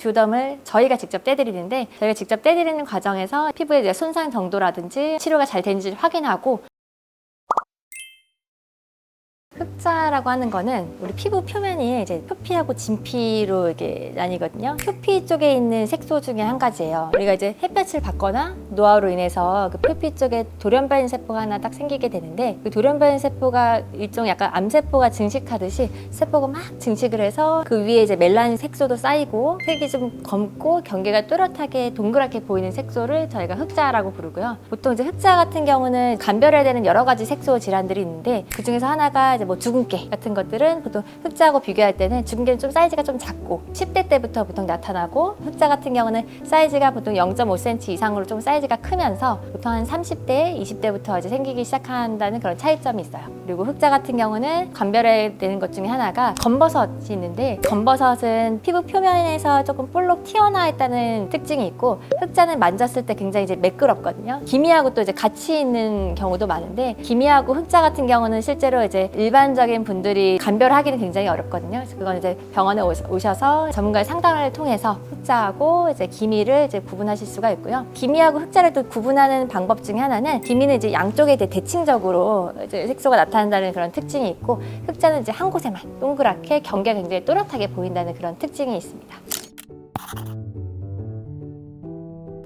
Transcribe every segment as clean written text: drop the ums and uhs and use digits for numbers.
듀오덤을 저희가 직접 떼드리는데, 저희가 직접 떼드리는 과정에서 피부의 이제 손상 정도라든지 치료가 잘 되는지 확인하고, 흑자라고 하는 거는 우리 피부 표면이 이제 표피하고 진피로 이렇게 나뉘거든요. 표피 쪽에 있는 색소 중에 한 가지예요. 우리가 이제 햇볕을 받거나 노화로 인해서 그 표피 쪽에 돌연변이 세포가 하나 딱 생기게 되는데, 그 돌연변이 세포가 일종 약간 암세포가 증식하듯이 세포가 막 증식을 해서 그 위에 이제 멜라닌 색소도 쌓이고 색이 좀 검고 경계가 뚜렷하게 동그랗게 보이는 색소를 저희가 흑자라고 부르고요. 보통 이제 흑자 같은 경우는 감별해야 되는 여러 가지 색소 질환들이 있는데, 그 중에서 하나가 이제 뭐 주근깨 같은 것들은 보통 흑자하고 비교할 때는 주근깨는 좀 사이즈가 좀 작고 10대 때부터 보통 나타나고, 흑자 같은 경우는 사이즈가 보통 0.5cm 이상으로 좀 사이즈가 크면서 보통 한 30대, 20대부터 이제 생기기 시작한다는 그런 차이점이 있어요. 그리고 흑자 같은 경우는 감별해야 되는 것 중에 하나가 검버섯이 있는데, 검버섯은 피부 표면에서 조금 볼록 튀어나와 있다는 특징이 있고, 흑자는 만졌을 때 굉장히 이제 매끄럽거든요. 기미하고 또 이제 같이 있는 경우도 많은데, 기미하고 흑자 같은 경우는 실제로 이제 일반적인 분들이 감별하기는 굉장히 어렵거든요. 그래서 그건 이제 병원에 오셔서 전문가의 상담을 통해서 흑자하고 이제 기미를 이제 구분하실 수가 있고요. 기미하고 흑자를 또 구분하는 방법 중에 하나는, 기미는 이제 양쪽에 이제 대칭적으로 이제 색소가 나타난다는 그런 특징이 있고, 흑자는 이제 한 곳에만 동그랗게 경계가 굉장히 또렷하게 보인다는 그런 특징이 있습니다.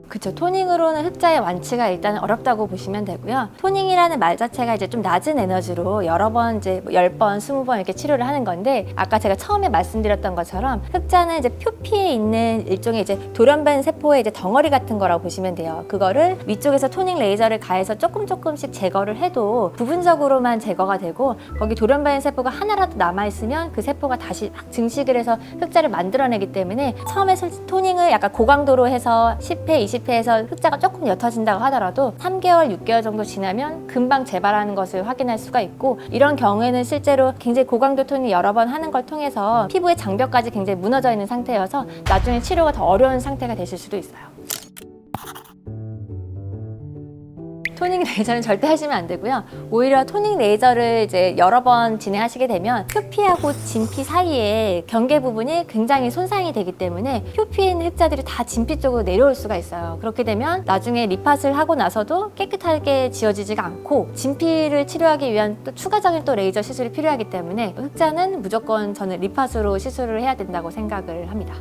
그쵸. 토닝으로는 흑자의 완치가 일단 어렵다고 보시면 되고요. 토닝이라는 말 자체가 이제 좀 낮은 에너지로 여러 번 이제 10번, 20번 이렇게 치료를 하는 건데, 아까 제가 처음에 말씀드렸던 것처럼 흑자는 이제 표피에 있는 일종의 이제 돌연변 세포의 이제 덩어리 같은 거라고 보시면 돼요. 그거를 위쪽에서 토닝 레이저를 가해서 조금씩 제거를 해도 부분적으로만 제거가 되고, 거기 돌연변 세포가 하나라도 남아있으면 그 세포가 다시 막 증식을 해서 흑자를 만들어내기 때문에, 처음에 토닝을 약간 고강도로 해서 10회, 20회에서 흑자가 조금 옅어진다고 하더라도 3개월, 6개월 정도 지나면 금방 재발하는 것을 확인할 수가 있고, 이런 경우에는 실제로 굉장히 고강도 토닝 여러 번 하는 걸 통해서 피부의 장벽까지 굉장히 무너져 있는 상태여서 나중에 치료가 더 어려운 상태가 되실 수도 있어요. 토닝 레이저는 절대 하시면 안 되고요. 오히려 토닝 레이저를 이제 여러 번 진행하시게 되면 표피하고 진피 사이에 경계 부분이 굉장히 손상이 되기 때문에 표피에 있는 흑자들이 다 진피 쪽으로 내려올 수가 있어요. 그렇게 되면 나중에 리팟을 하고 나서도 깨끗하게 지워지지가 않고, 진피를 치료하기 위한 또 추가적인 또 레이저 시술이 필요하기 때문에 흑자는 무조건 저는 리팟으로 시술을 해야 된다고 생각을 합니다.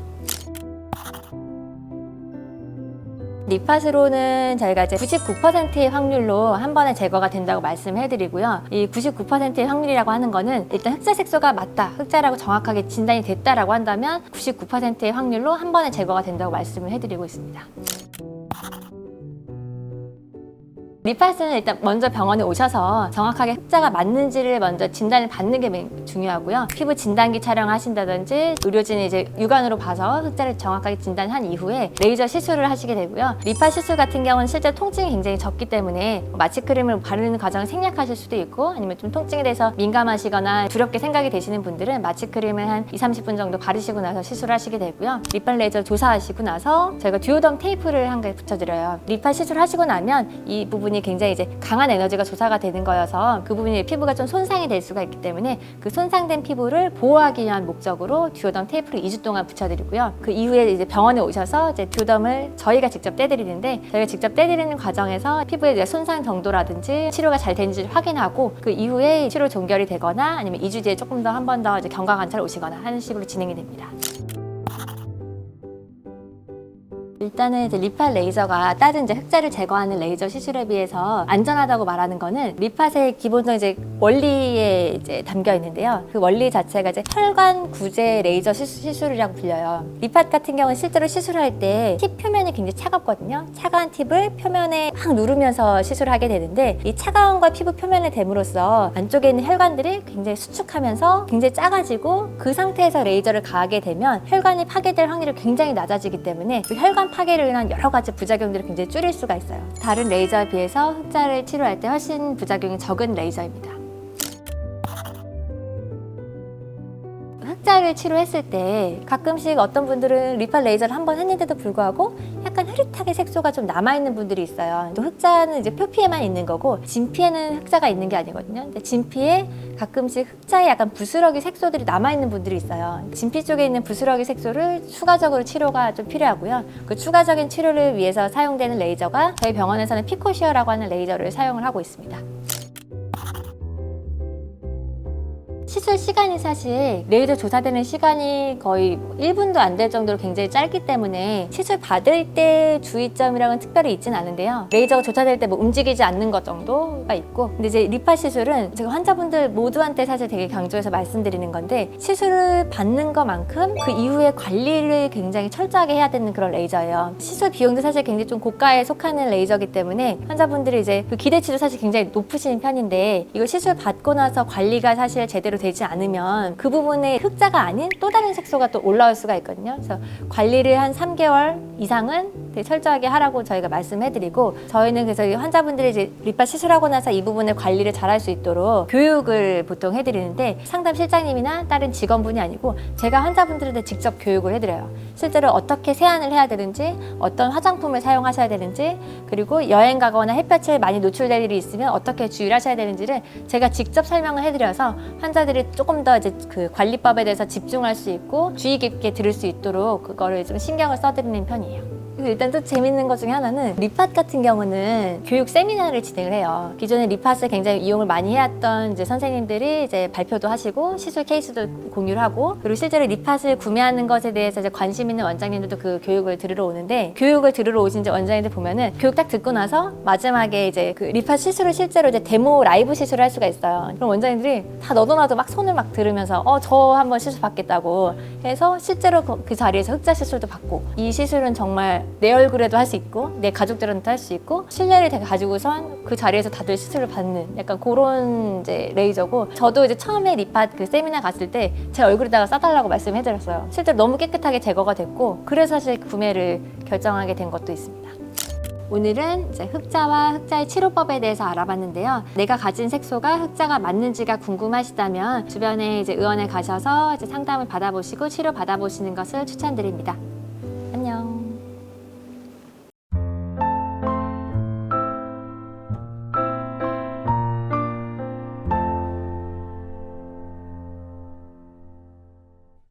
리팟으로는 저희가 이제 99%의 확률로 한 번에 제거가 된다고 말씀해드리고요. 이 99%의 확률이라고 하는 거는 일단 흑자 색소가 맞다, 흑자라고 정확하게 진단이 됐다라고 한다면 99%의 확률로 한 번에 제거가 된다고 말씀을 해드리고 있습니다. 리팟은 일단 먼저 병원에 오셔서 정확하게 흑자가 맞는지를 먼저 진단을 받는 게 중요하고요. 피부 진단기 촬영하신다든지 의료진이 이제 육안으로 봐서 흑자를 정확하게 진단한 이후에 레이저 시술을 하시게 되고요. 리팟 시술 같은 경우는 실제 통증이 굉장히 적기 때문에 마취크림을 바르는 과정을 생략하실 수도 있고, 아니면 좀 통증에 대해서 민감하시거나 두렵게 생각이 되시는 분들은 마취크림을 한 20-30분 정도 바르시고 나서 시술을 하시게 되고요. 리팟 레이저 조사하시고 나서 저희가 듀오덤 테이프를 한 개 붙여드려요. 리팟 시술 하시고 나면 이 부분이 굉장히 이제 강한 에너지가 조사가 되는 거여서 그 부분이 피부가 좀 손상이 될 수가 있기 때문에, 그 손상된 피부를 보호하기 위한 목적으로 듀오덤 테이프를 2주 동안 붙여드리고요. 그 이후에 이제 병원에 오셔서 이제 듀오덤을 저희가 직접 떼드리는데, 저희가 직접 떼드리는 과정에서 피부의 이제 손상 정도라든지 치료가 잘 되는지 확인하고, 그 이후에 치료 종결이 되거나 아니면 2주 뒤에 조금 더 한 번 더 이제 경과 관찰 오시거나 하는 식으로 진행이 됩니다. 일단은 이제 리팟 레이저가 다른 이제 흑자를 제거하는 레이저 시술에 비해서 안전하다고 말하는 거는, 리팟의 기본적인 이제 원리에 이제 담겨 있는데요. 그 원리 자체가 이제 혈관 구제 레이저 시술이라고 불려요. 리팟 같은 경우는 실제로 시술할 때 팁 표면이 굉장히 차갑거든요. 차가운 팁을 표면에 막 누르면서 시술하게 되는데, 이 차가운 걸 피부 표면에 댐으로써 안쪽에 있는 혈관들이 굉장히 수축하면서 굉장히 작아지고, 그 상태에서 레이저를 가하게 되면 혈관이 파괴될 확률이 굉장히 낮아지기 때문에 그 혈관 파괴로 인한 여러 가지 부작용들을 굉장히 줄일 수가 있어요. 다른 레이저에 비해서 흑자를 치료할 때 훨씬 부작용이 적은 레이저입니다. 흑자를 치료했을 때 가끔씩 어떤 분들은 리파 레이저를 한 번 했는데도 불구하고 약간 흐릿하게 색소가 좀 남아있는 분들이 있어요. 또 흑자는 이제 표피에만 있는 거고 진피에는 흑자가 있는 게 아니거든요. 근데 진피에 가끔씩 흑자에 약간 부스러기 색소들이 남아있는 분들이 있어요. 진피 쪽에 있는 부스러기 색소를 추가적으로 치료가 좀 필요하고요. 그 추가적인 치료를 위해서 사용되는 레이저가 저희 병원에서는 피코시어라고 하는 레이저를 사용을 하고 있습니다. 시술 시간이 사실 레이저 조사되는 시간이 거의 1분도 안 될 정도로 굉장히 짧기 때문에 시술 받을 때 주의점이랑은 특별히 있진 않은데요. 레이저가 조사될 때 뭐 움직이지 않는 것 정도가 있고, 근데 이제 리파 시술은 제가 환자분들 모두한테 사실 되게 강조해서 말씀드리는 건데, 시술을 받는 것만큼 그 이후에 관리를 굉장히 철저하게 해야 되는 그런 레이저예요. 시술 비용도 사실 굉장히 좀 고가에 속하는 레이저이기 때문에 환자분들이 이제 그 기대치도 사실 굉장히 높으신 편인데, 이거 시술 받고 나서 관리가 사실 제대로 되지 않으면 그 부분에 흑자가 아닌 또 다른 색소가 또 올라올 수가 있거든요. 그래서 관리를 한 3개월 이상은 되게 철저하게 하라고 저희가 말씀해드리고, 저희는 그래서 환자분들이 이제 리파 시술하고 나서 이 부분을 관리를 잘할 수 있도록 교육을 보통 해드리는데, 상담 실장님이나 다른 직원분이 아니고 제가 환자분들한테 직접 교육을 해드려요. 실제로 어떻게 세안을 해야 되는지, 어떤 화장품을 사용하셔야 되는지, 그리고 여행 가거나 햇볕에 많이 노출될 일이 있으면 어떻게 주의를 하셔야 되는지를 제가 직접 설명을 해드려서 환자들이 조금 더 이제 그 관리법에 대해서 집중할 수 있고 주의 깊게 들을 수 있도록 그거를 좀 신경을 써드리는 편이에요. 그리고 일단 또 재밌는 것 중에 하나는, 리팟 같은 경우는 교육 세미나를 진행을 해요. 기존에 리팟을 굉장히 이용을 많이 해왔던 이제 선생님들이 이제 발표도 하시고 시술 케이스도 공유를 하고, 그리고 실제로 리팟을 구매하는 것에 대해서 이제 관심 있는 원장님들도 그 교육을 들으러 오는데, 교육을 들으러 오신 이제 원장님들 보면은 교육 딱 듣고 나서 마지막에 이제 그 리팟 시술을 실제로 이제 데모 라이브 시술을 할 수가 있어요. 그럼 원장님들이 다 너도 나도 막 손을 막 들으면서 저 한번 시술 받겠다고 해서 실제로 그 자리에서 흑자 시술도 받고, 이 시술은 정말 내 얼굴에도 할 수 있고 내 가족들한테도 할 수 있고 신뢰를 되게 가지고선 그 자리에서 다들 시술을 받는 약간 그런 이제 레이저고, 저도 이제 처음에 리팟 그 세미나 갔을 때 제 얼굴에다가 써달라고 말씀해드렸어요. 실제로 너무 깨끗하게 제거가 됐고, 그래서 사실 구매를 결정하게 된 것도 있습니다. 오늘은 이제 흑자와 흑자의 치료법에 대해서 알아봤는데요. 내가 가진 색소가 흑자가 맞는지가 궁금하시다면 주변에 이제 의원에 가셔서 이제 상담을 받아보시고 치료 받아보시는 것을 추천드립니다.